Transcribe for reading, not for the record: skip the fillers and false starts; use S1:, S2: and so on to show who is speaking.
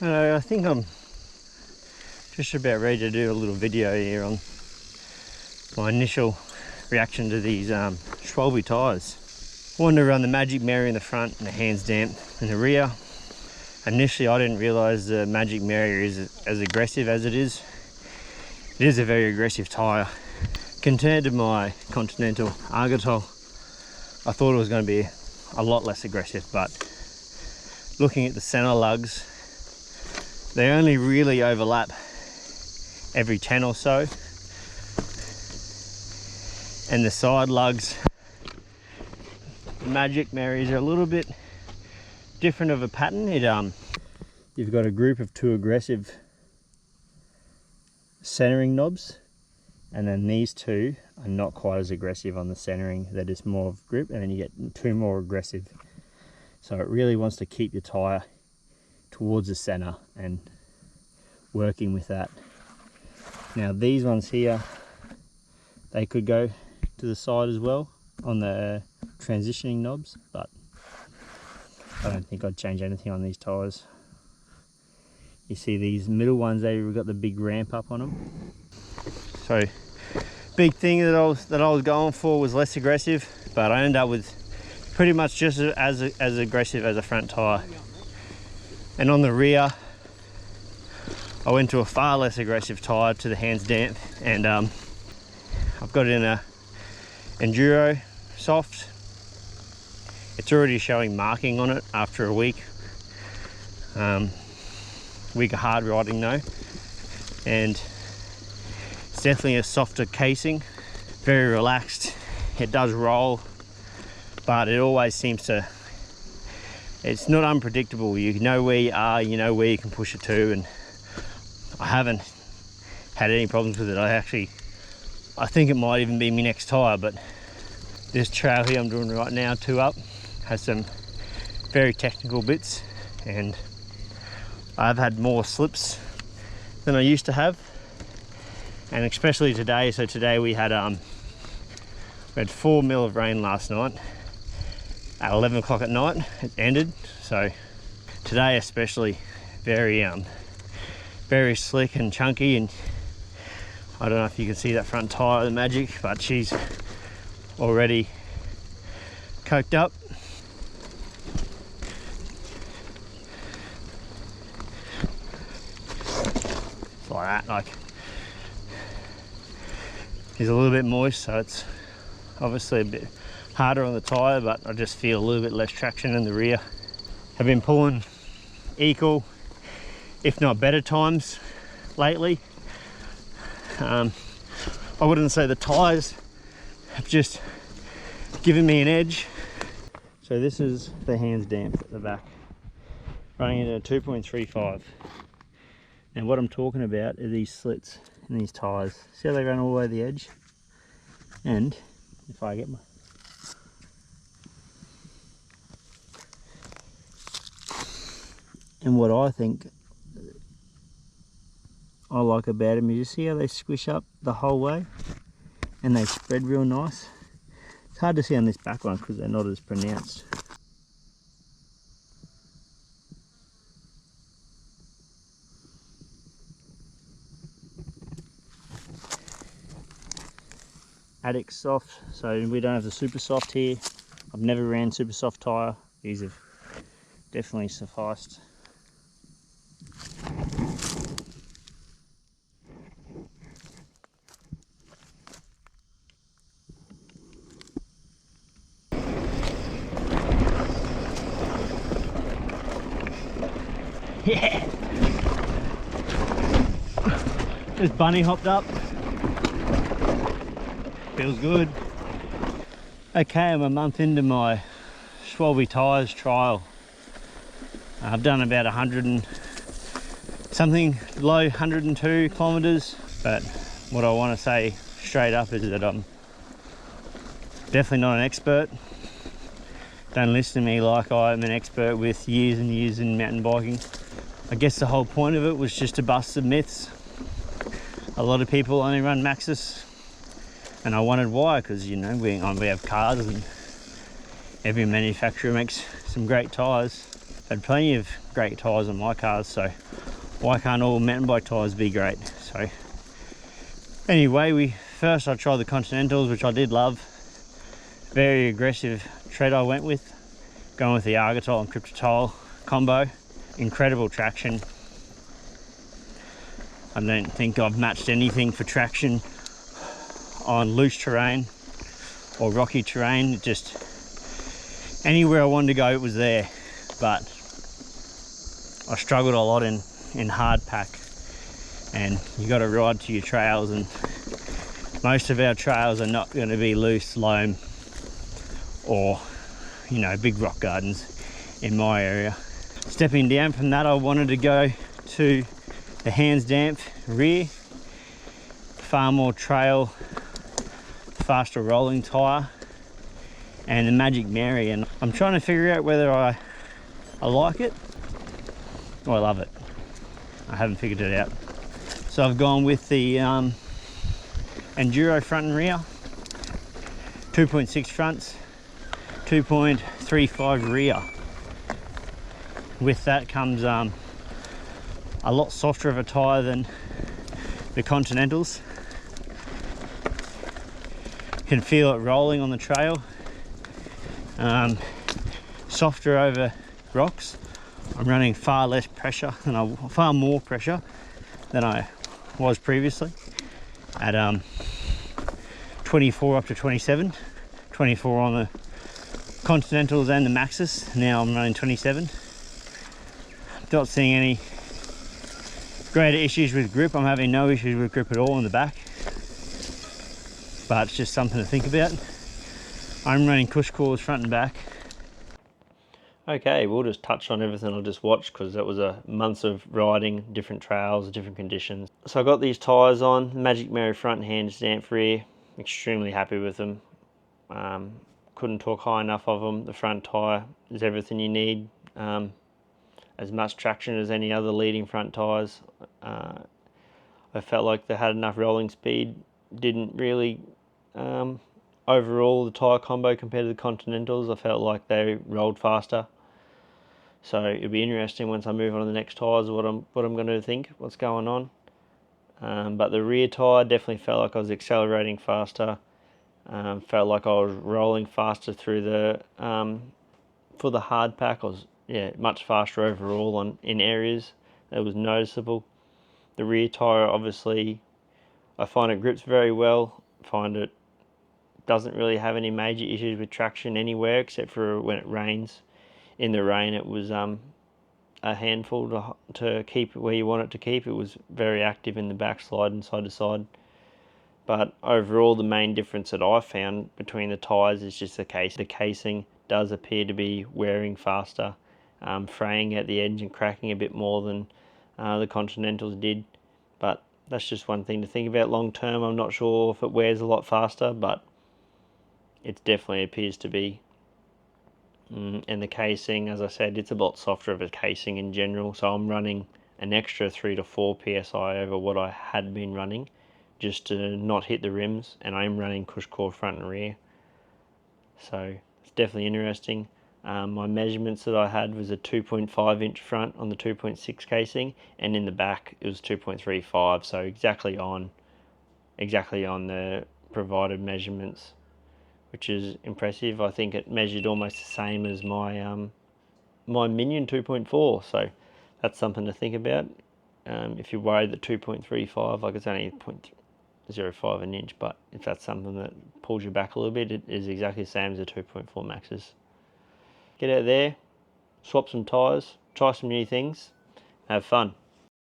S1: I think I'm just about ready to do a little video here on my initial reaction to these Schwalbe tyres. I wanted to run the Magic Mary in the front and the Hands Damph in the rear. Initially I didn't realise the Magic Mary is as aggressive as it is. It is a very aggressive tyre. Compared to my Continental Argotol, I thought it was going to be a lot less aggressive, but looking at the centre lugs, they only really overlap every 10 or so, and the side lugs, the Magic Marys, are a little bit different of a pattern. You've got a group of 2 aggressive centering knobs, and then these 2 are not quite as aggressive on the centering. They're just more of grip, and then you get 2 more aggressive. So it really wants to keep your tyre towards the center and working with that. Now these ones here, they could go to the side as well on the transitioning knobs, but I don't think I'd change anything on these tyres. You see these middle ones, they've got the big ramp up on them. So big thing that I was going for was less aggressive, but I ended up with pretty much just as aggressive as a front tyre. And on the rear, I went to a far less aggressive tyre, to the Hands Damph, and I've got it in a Enduro soft. It's already showing marking on it after a week. Week of hard riding though, and it's definitely a softer casing, very relaxed. It does roll, but it always seems to, it's not unpredictable. You know where you are, you know where you can push it to, and I haven't had any problems with it. I think it might even be my next tyre, but this trail here I'm doing right now, 2 up, has some very technical bits, and I've had more slips than I used to have, and especially today. So today we had 4 mil of rain last night at 11 o'clock at night. It ended, so today especially very very slick and chunky, and I don't know if you can see that front tyre, the Magic, but she's already coked up. Like that, like, it's a little bit moist, so it's obviously a bit harder on the tyre, but I just feel a little bit less traction in the rear. I've been pulling equal, if not better times lately. I wouldn't say the tyres have just given me an edge. So this is the Hands Damph at the back, running into a 2.35. And what I'm talking about are these slits in these tyres. See how they run all the way to the edge? And if I get my... And what I think I like about them is, you see how they squish up the whole way? And they spread real nice. It's hard to see on this back one because they're not as pronounced. Addict soft, so we don't have the super soft here. I've never ran super soft tyre. These have definitely sufficed. Yeah! Just bunny hopped up. Feels good. Okay, I'm a month into my Schwalbe tyres trial. I've done about 100 and something, low 102 kilometres, but what I want to say straight up is that I'm definitely not an expert. Don't listen to me like I'm an expert with years and years in mountain biking. I guess the whole point of it was just to bust the myths. A lot of people only run Maxxis, and I wondered why, because you know we have cars and every manufacturer makes some great tyres, had plenty of great tyres on my cars, so why can't all mountain bike tyres be great? So anyway, first I tried the Continentals, which I did love. Very aggressive tread I went with, going with the Argotol and Cryptotol combo. Incredible traction. I don't think I've matched anything for traction on loose terrain or rocky terrain. Just anywhere I wanted to go, it was there. But I struggled a lot in hard pack, and you got to ride to your trails, and most of our trails are not going to be loose loam or, you know, big rock gardens in my area. Stepping down from that, I wanted to go to the Damph rear, far more trail, faster rolling tyre, and the Magic Mary, and I'm trying to figure out whether I like it or I love it. I haven't figured it out. So I've gone with the Enduro front and rear, 2.6 fronts, 2.35 rear. With that comes a lot softer of a tyre than the Continentals. Can feel it rolling on the trail. Softer over rocks. I'm running far more pressure than I was previously at 24 up to 27. 24 on the Continentals and the Maxxis. Now I'm running 27. Not seeing any greater issues with grip. I'm having no issues with grip at all in the back, but it's just something to think about. I'm running cush cores front and back. Okay, we'll just touch on everything I just watched, because that was a months of riding, different trails, different conditions. So I got these tyres on, Magic Mary front and Damph rear. Extremely happy with them. Couldn't talk high enough of them. The front tyre is everything you need. As much traction as any other leading front tyres. I felt like they had enough rolling speed. Didn't really overall the tyre combo compared to the Continentals. I felt like they rolled faster. So it'll be interesting once I move on to the next tyres what I'm going to think, what's going on. But the rear tyre definitely felt like I was accelerating faster. Felt like I was rolling faster through the for the hard pack. I was much faster overall in areas. It was noticeable. The rear tyre, obviously, I find it grips very well. Find it doesn't really have any major issues with traction anywhere except for when it rains. In the rain, it was a handful to keep it where you want it to keep. It was very active in the backslide and side to side. But overall, the main difference that I found between the tyres is just the case. The casing does appear to be wearing faster, fraying at the edge and cracking a bit more than the Continentals did. But that's just one thing to think about long term. I'm not sure if it wears a lot faster, but it definitely appears to be. And the casing, as I said, it's a lot softer of a casing in general, so I'm running an extra 3 to 4 psi over what I had been running just to not hit the rims, and I'm running cush core front and rear, so it's definitely interesting. My measurements that I had was a 2.5 inch front on the 2.6 casing, and in the back it was 2.35, so exactly on the provided measurements, which is impressive. I think it measured almost the same as my my Minion 2.4, so that's something to think about. If you're worried that 2.35, like it's only 0.05 an inch, but if that's something that pulls you back a little bit, it is exactly the same as a 2.4 Maxxis. Get out there, swap some tyres, try some new things, have fun.